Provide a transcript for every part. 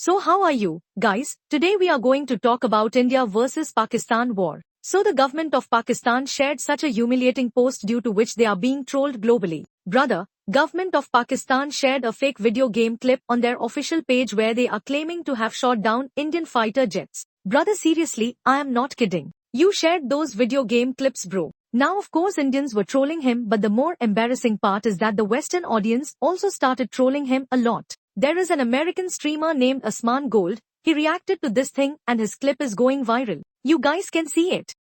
So how are you, guys? Today we are going to talk about India versus Pakistan war. So the government of Pakistan shared such a humiliating post due to which they are being trolled globally. Brother, government of Pakistan shared a fake video game clip on their official page where they are claiming to have shot down Indian fighter jets. Brother, seriously, I am not kidding. You shared those video game clips, bro. Now of course Indians were trolling him, but the more embarrassing part is that the Western audience also started trolling him a lot. There is an American streamer named Asman Gold. He reacted to this thing and his clip is going viral. You guys can see it.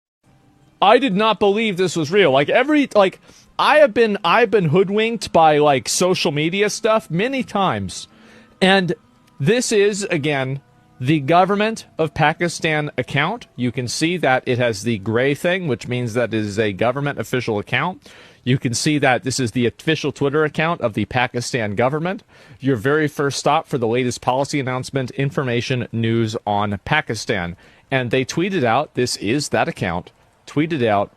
I did not believe this was real. I've been hoodwinked by social media stuff many times. And this is again the government of Pakistan account. You can see that it has the gray thing, which means that it is a government official account. You can see that this is the official Twitter account of the Pakistan government. Your very first stop for the latest policy announcement, information, news on Pakistan. And they tweeted out, this is that account, tweeted out,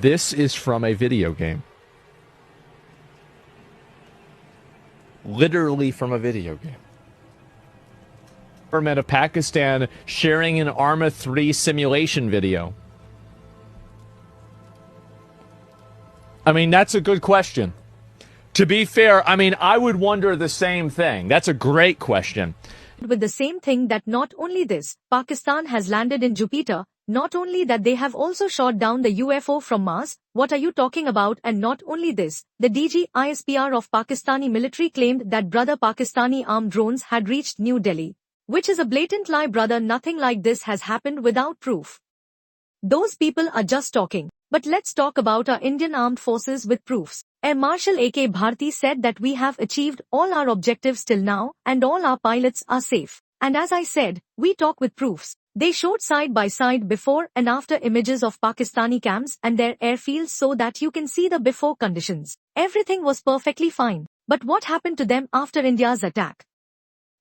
this is from a video game. Literally from a video game. Government of Pakistan sharing an Arma 3 simulation video. I mean, that's a good question. To be fair, I mean, I would wonder the same thing. That's a great question. With the same thing that not only this, Pakistan has landed in Jupiter, not only that they have also shot down the UFO from Mars, what are you talking about? And not only this, the DG ISPR of Pakistani military claimed that brother Pakistani armed drones had reached New Delhi. Which is a blatant lie, brother. Nothing like this has happened without proof. Those people are just talking. But let's talk about our Indian armed forces with proofs. Air Marshal A.K. Bharti said that we have achieved all our objectives till now and all our pilots are safe. And as I said, we talk with proofs. They showed side by side before and after images of Pakistani camps and their airfields so that you can see the before conditions. Everything was perfectly fine. But what happened to them after India's attack?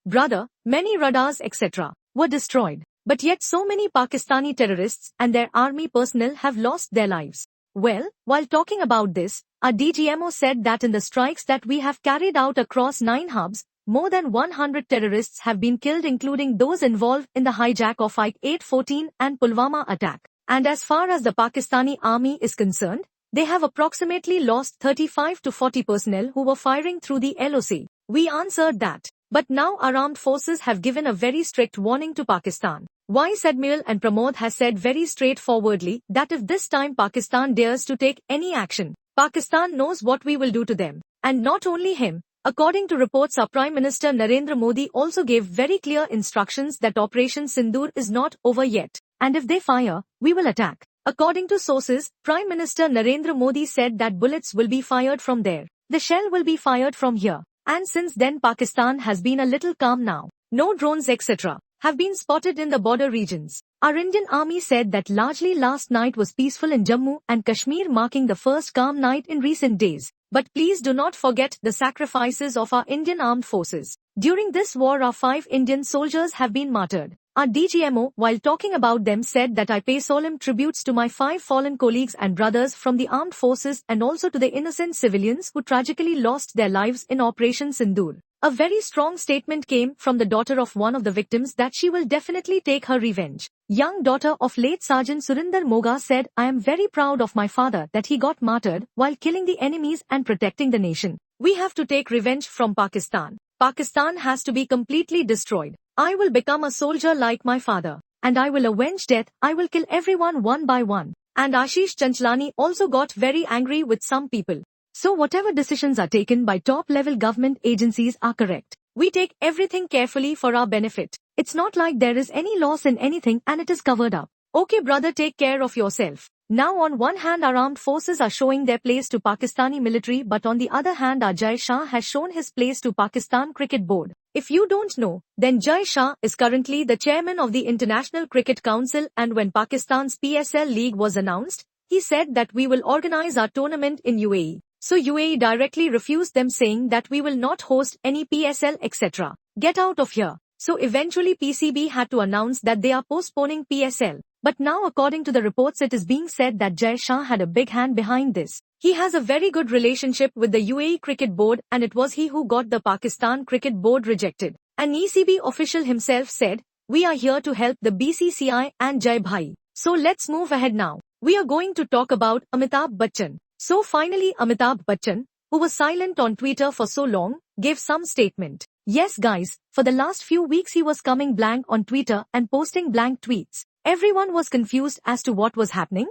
Brother, many radars etc. were destroyed. But yet so many Pakistani terrorists and their army personnel have lost their lives. Well, while talking about this, our DGMO said that in the strikes that we have carried out across 9 hubs, more than 100 terrorists have been killed, including those involved in the hijack of Ike 814 and Pulwama attack. And as far as the Pakistani army is concerned, they have approximately lost 35 to 40 personnel who were firing through the LOC. We answered that. But now our armed forces have given a very strict warning to Pakistan. Vice Admiral and Pramod has said very straightforwardly that if this time Pakistan dares to take any action, Pakistan knows what we will do to them. And not only him. According to reports, our Prime Minister Narendra Modi also gave very clear instructions that Operation Sindoor is not over yet. And if they fire, we will attack. According to sources, Prime Minister Narendra Modi said that bullets will be fired from there. The shell will be fired from here. And since then Pakistan has been a little calm now. No drones etc. have been spotted in the border regions. Our Indian army said that largely last night was peaceful in Jammu and Kashmir, marking the first calm night in recent days. But please do not forget the sacrifices of our Indian armed forces. During this war our 5 Indian soldiers have been martyred. Our DGMO, while talking about them, said that I pay solemn tributes to my 5 fallen colleagues and brothers from the armed forces and also to the innocent civilians who tragically lost their lives in Operation Sindoor. A very strong statement came from the daughter of one of the victims that she will definitely take her revenge. Young daughter of late Sergeant Surinder Moga said, I am very proud of my father that he got martyred while killing the enemies and protecting the nation. We have to take revenge from Pakistan. Pakistan has to be completely destroyed. I will become a soldier like my father. And I will avenge death. I will kill everyone one by one. And Ashish Chanchlani also got very angry with some people. So whatever decisions are taken by top-level government agencies are correct. We take everything carefully for our benefit. It's not like there is any loss in anything and it is covered up. Okay brother, take care of yourself. Now on one hand our armed forces are showing their place to Pakistani military, but on the other hand our Jai Shah has shown his place to Pakistan Cricket Board. If you don't know, then Jai Shah is currently the chairman of the International Cricket Council, and when Pakistan's PSL League was announced, he said that we will organize our tournament in UAE. So UAE directly refused them, saying that we will not host any PSL etc. Get out of here. So eventually PCB had to announce that they are postponing PSL. But now according to the reports it is being said that Jai Shah had a big hand behind this. He has a very good relationship with the UAE Cricket Board and it was he who got the Pakistan Cricket Board rejected. An ECB official himself said, "We are here to help the BCCI and Jai Bhai." So let's move ahead now. We are going to talk about Amitabh Bachchan. So finally Amitabh Bachchan, who was silent on Twitter for so long, gave some statement. Yes guys, for the last few weeks he was coming blank on Twitter and posting blank tweets. Everyone was confused as to what was happening.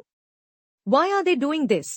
Why are they doing this?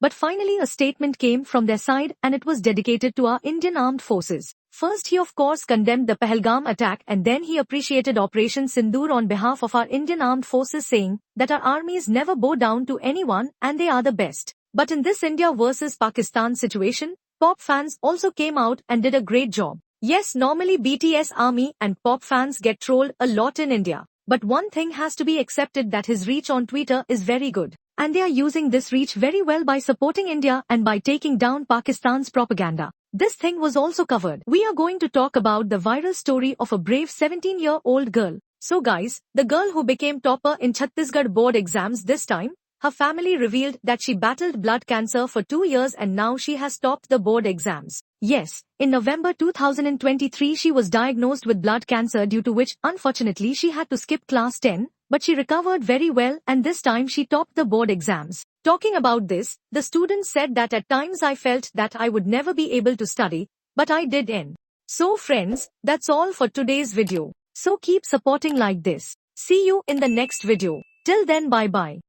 But finally a statement came from their side and it was dedicated to our Indian Armed Forces. First he of course condemned the Pahalgam attack and then he appreciated Operation Sindoor on behalf of our Indian Armed Forces, saying that our armies never bow down to anyone and they are the best. But in this India versus Pakistan situation, pop fans also came out and did a great job. Yes, normally BTS army and pop fans get trolled a lot in India. But one thing has to be accepted, that his reach on Twitter is very good. And they are using this reach very well by supporting India and by taking down Pakistan's propaganda. This thing was also covered. We are going to talk about the viral story of a brave 17-year-old girl. So guys, the girl who became topper in Chhattisgarh board exams this time, her family revealed that she battled blood cancer for 2 years and now she has topped the board exams. Yes, in November 2023 she was diagnosed with blood cancer, due to which unfortunately she had to skip class 10, but she recovered very well and this time she topped the board exams. Talking about this, the student said that at times I felt that I would never be able to study, but I did end. So friends, that's all for today's video. So keep supporting like this. See you in the next video. Till then, bye bye.